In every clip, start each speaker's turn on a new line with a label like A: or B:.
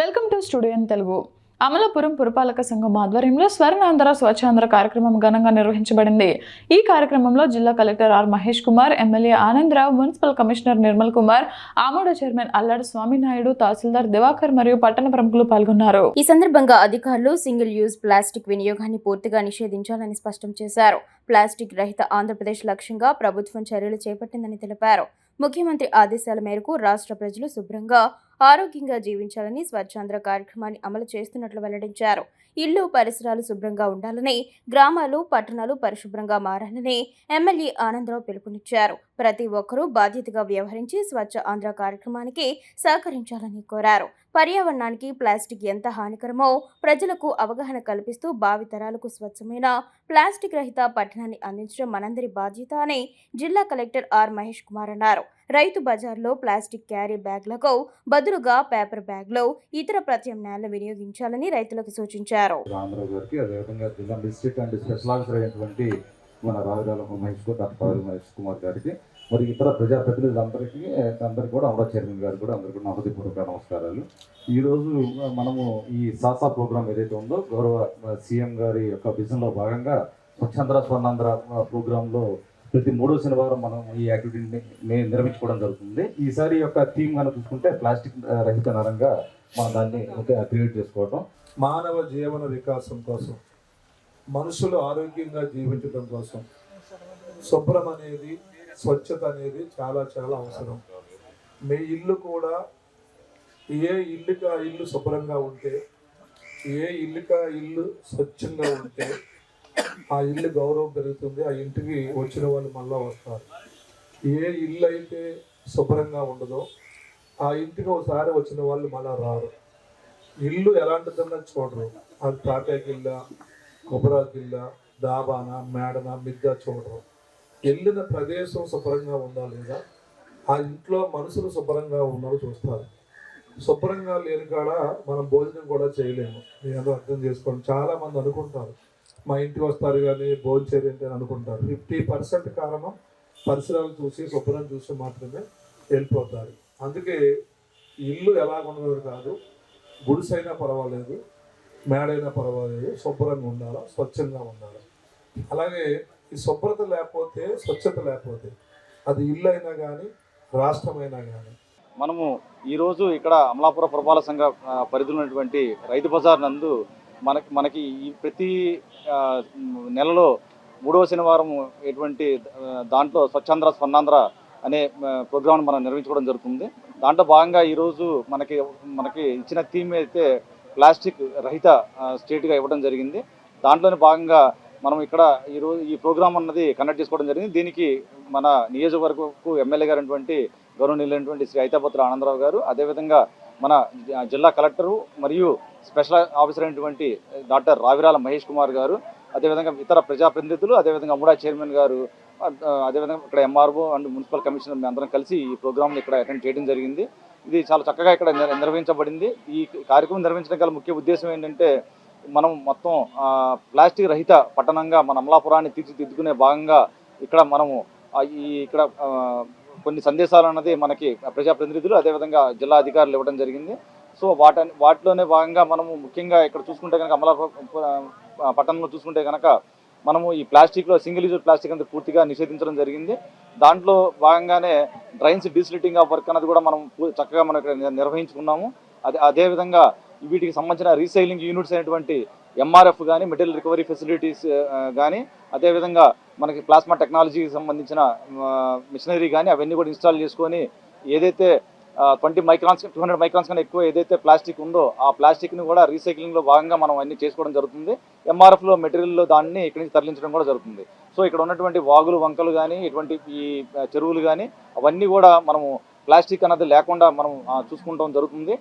A: Welcome to studio in Telugu. Amalapuram పురపాలక సంఘం ఆధ్వర్యంలో స్వర్ణాంధ్ర స్వచ్ఛాంధ్ర కార్యక్రమం ఘనంగా నిర్వహించబడింది. ఈ కార్యక్రమంలో జిల్లా collector R Mahesh Kumar, MLA Anandarao, municipal commissioner Nirmal Kumar, ఆమోడ చైర్మన్ అల్లాడు స్వామినాయుడు, తహసీల్దార్ దివాకర్ మరియు పట్టణ ప్రముఖులు పాల్గొన్నారు.
B: ఈ సందర్భంగా అధికారులు సింగిల్ యూజ్ ప్లాస్టిక్ వినియోగాన్ని పూర్తిగా నిషేధించాలని స్పష్టం చేశారు. ప్లాస్టిక్ రహిత ఆంధ్రప్రదేశ్ లక్ష్యంగా ప్రభుత్వం చర్యలు చేపట్టిందని తెలిపారు. ముఖ్యమంత్రి ఆదేశాల మేరకు రాష్ట్ర ప్రజలు శుభ్రంగా, ఆరోగ్యంగా జీవించాలని స్వచ్ఛాంధ్ర కార్యక్రమాన్ని అమలు చేస్తున్నట్లు వెల్లడించారు. ఇళ్లు, పరిసరాలు శుభ్రంగా ఉండాలని, గ్రామాలు, పట్టణాలు పరిశుభ్రంగా మారాలని ఎమ్మెల్యే ఆనందరావు పిలుపునిచ్చారు. ప్రతి ఒక్కరూ బాధ్యతగా వ్యవహరించి స్వచ్ఛ ఆంధ్ర కార్యక్రమానికి సహకరించాలని కోరారు. పర్యావరణానికి ప్లాస్టిక్ ఎంత హానికరమో ప్రజలకు అవగాహన కల్పిస్తూ భావితరాలకు స్వచ్ఛమైన ప్లాస్టిక్ రహిత పట్టణాన్ని అందించడం మనందరి బాధ్యత అని జిల్లా కలెక్టర్ ఆర్ మహేష్ కుమార్ అన్నారు. రైతు బజార్లో ప్లాస్టిక్ క్యారీ బ్యాగ్లకు బదులుగా పేపర్ బ్యాగ్లో ఇతర ప్రత్యామ్నాయాలను వినియోగించాలని రైతులకు సూచించారు.
C: మన రావిరాల మహేష్ కుమార్ గారికి మరి ఇతర ప్రజాప్రతినిధులందరికీ కూడా అమరా చైర్మన్ గారు కూడా అందరికీ నా హృదయపూర్వక నమస్కారాలు. ఈరోజు మనము ఈ సాసా ప్రోగ్రాం ఏదైతే ఉందో గౌరవ సీఎం గారి యొక్క విజన్లో భాగంగా స్వచ్ఛాంధ్ర స్వర్ణాంధ్ర ప్రోగ్రాంలో ప్రతి 3వ శనివారం మనం ఈ యాక్టివిటీని నిర్వహించుకోవడం జరుగుతుంది. ఈసారి యొక్క థీమ్ కనుక చూసుకుంటే ప్లాస్టిక్ రహిత నరంగా మనం దాన్ని క్రియేట్ చేసుకోవడం,
D: మానవ జీవన వికాసం కోసం, మనుషులు ఆరోగ్యంగా జీవించడం కోసం శుభ్రం అనేది, స్వచ్ఛత అనేది చాలా చాలా అవసరం. మీ ఇల్లు కూడా ఏ ఇల్లుకి ఆ ఇల్లు శుభ్రంగా ఉంటే, ఏ ఇల్లుకి ఆ ఇల్లు స్వచ్ఛంగా ఉంటే ఆ ఇల్లు గౌరవం పెరుగుతుంది. ఆ ఇంటికి వచ్చిన వాళ్ళు మళ్ళీ వస్తారు. ఏ ఇల్లు అయితే శుభ్రంగా ఉండదో ఆ ఇంటికి ఒకసారి వచ్చిన వాళ్ళు మళ్ళీ రారు. ఇల్లు ఎలాంటిదన్నది చూడరు. అది తాటాకిల్లా, కొబ్బరాకిల్లా, డాబానా, మేడనా, మిద్దా చూడరు. వెళ్ళిన ప్రదేశం శుభ్రంగా ఉందా లేదా, ఆ ఇంట్లో మనుషులు శుభ్రంగా ఉన్నారో చూస్తారు. శుభ్రంగా లేని కాడ మనం భోజనం కూడా చేయలేము. మీరు అర్థం చేసుకోండి. చాలామంది అనుకుంటారు మా ఇంటికి వస్తారు కానీ భోజనం చేయండి అని అనుకుంటారు. 50% కారణం పరిసరాలు చూసి, శుభ్రం చూసి మాత్రమే వెళ్ళిపోతారు. అందుకే ఇల్లు ఎలాగున్నది కాదు, గుడిసైనా పర్వాలేదు, మేడైనా పర్వాలేదు, శుభ్రంగా ఉండాలా, స్వచ్ఛంగా ఉండాలి. అలాగే ఈ శుభ్రత లేకపోతే, స్వచ్ఛత లేకపోతే అది ఇల్లు అయినా కానీ, రాష్ట్రమైనా కానీ.
E: మనము ఈరోజు ఇక్కడ అమలాపురం పురపాలక సంఘ పరిధిలో ఉన్నటువంటి రైతు బజార్ నందు మనకి ఈ ప్రతి నెలలో 3వ శనివారం ఎటువంటి దాంట్లో స్వచ్ఛాంధ్ర స్వర్ణాంధ్ర అనే ప్రోగ్రామ్ను మనం నిర్వహించుకోవడం జరుగుతుంది. దాంట్లో భాగంగా ఈరోజు మనకి ఇచ్చిన థీమ్ అయితే ప్లాస్టిక్ రహిత స్టేట్గా ఇవ్వడం జరిగింది. దాంట్లోనే భాగంగా మనం ఇక్కడ ఈరోజు ఈ ప్రోగ్రామ్ అన్నది కండక్ట్ చేసుకోవడం జరిగింది. దీనికి మన నియోజకవర్గకు ఎమ్మెల్యే గారైనటువంటి గౌరవనీయులైనటువంటి శ్రీ ఐతాపత్ర ఆనందరావు గారు, అదేవిధంగా మన జిల్లా కలెక్టరు మరియు స్పెషల్ ఆఫీసర్ అయినటువంటి డాక్టర్ రావిరాల మహేష్ కుమార్ గారు, అదేవిధంగా ఇతర ప్రజాప్రతినిధులు, అదేవిధంగా అమోడా చైర్మన్ గారు, అదేవిధంగా ఇక్కడ ఎంఆర్ఓ అండ్ మున్సిపల్ కమిషనర్ మేము అందరం కలిసి ఈ ప్రోగ్రామ్ని ఇక్కడ అటెండ్ చేయడం జరిగింది. ఇది చాలా చక్కగా ఇక్కడ నిర్వహించబడింది. ఈ కార్యక్రమం నిర్వహించడం గల ముఖ్య ఉద్దేశం ఏంటంటే మనం మొత్తం ప్లాస్టిక్ రహిత పట్టణంగా మన అమలాపురాన్ని తీర్చిదిద్దుకునే భాగంగా ఇక్కడ మనము ఇక్కడ కొన్ని సందేశాలు అన్నది మనకి ప్రజాప్రతినిధులు, అదేవిధంగా జిల్లా అధికారులు ఇవ్వడం జరిగింది. సో వాటిలోనే భాగంగా మనము ముఖ్యంగా ఇక్కడ చూసుకుంటే కనుక అమలాపురం పట్టణంలో చూసుకుంటే కనుక మనము ఈ ప్లాస్టిక్లో సింగిల్ యూజ్ ప్లాస్టిక్ అనేది పూర్తిగా నిషేధించడం జరిగింది. దాంట్లో భాగంగానే డ్రైన్స్ డీసిలిటింగ్ ఆఫ్ వర్క్ అనేది కూడా మనం చక్కగా మనం ఇక్కడ నిర్వహించుకున్నాము. అదేవిధంగా వీటికి సంబంధించిన రీసైక్లింగ్ యూనిట్స్ అయినటువంటి ఎంఆర్ఎఫ్ కానీ, మెటీరియల్ రికవరీ ఫెసిలిటీస్ కానీ, అదేవిధంగా మనకి ప్లాస్మా టెక్నాలజీకి సంబంధించిన మిషనరీ కానీ అవన్నీ కూడా ఇన్స్టాల్ చేసుకొని ఏదైతే 200 మైక్రాన్స్ కన్నా ఎక్కువ ఏదైతే ప్లాస్టిక్ ఉందో ఆ ప్లాస్టిక్ని కూడా రీసైక్లింగ్లో భాగంగా మనం అన్నీ చేసుకోవడం జరుగుతుంది. ఎంఆర్ఎఫ్లో మెటీరియల్లో దాన్ని ఇక్కడి నుంచి తరలించడం కూడా జరుగుతుంది. సో ఇక్కడ ఉన్నటువంటి వాగులు, వంకలు కానీ, ఇటువంటి ఈ చెరువులు కానీ అవన్నీ కూడా మనము ప్లాస్టిక్ అన్నది లేకుండా మనం చూసుకుంటాం జరుగుతుంది.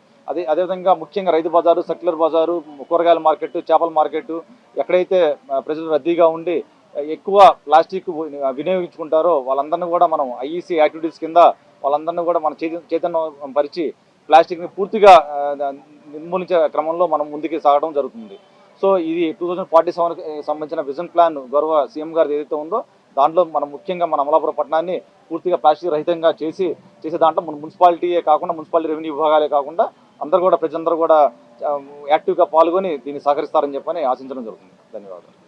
E: అదేవిధంగా ముఖ్యంగా రైతు బజారు, సర్క్యులర్ బజారు, కూరగాయల మార్కెట్, చేపల మార్కెట్ ఎక్కడైతే ప్రజలు రద్దీగా ఉండి ఎక్కువ ప్లాస్టిక్ వినియోగించుకుంటారో వాళ్ళందరినీ కూడా మనం ఐఈసీ యాక్టివిటీస్ కింద వాళ్ళందరినీ కూడా మన చైతన్యం పరిచి ప్లాస్టిక్ని పూర్తిగా నిర్మూలించే క్రమంలో మనం ముందుకు సాగడం జరుగుతుంది. సో ఇది 2047కి సంబంధించిన విజన్ ప్లాన్ గౌరవ సీఎం గారు ఏదైతే ఉందో దాంట్లో మనం ముఖ్యంగా మన అమలాపురం పట్టణాన్ని పూర్తిగా ప్లాస్టిక్ రహితంగా చేసే దాంట్లో మున్సిపాలిటీయే కాకుండా, మున్సిపాలిటీ రెవెన్యూ విభాగాలే కాకుండా అందరూ కూడా ప్రజలందరూ కూడా యాక్టివ్గా పాల్గొని దీన్ని సహకరిస్తారని చెప్పని ఆశించడం జరుగుతుంది. ధన్యవాదాలు.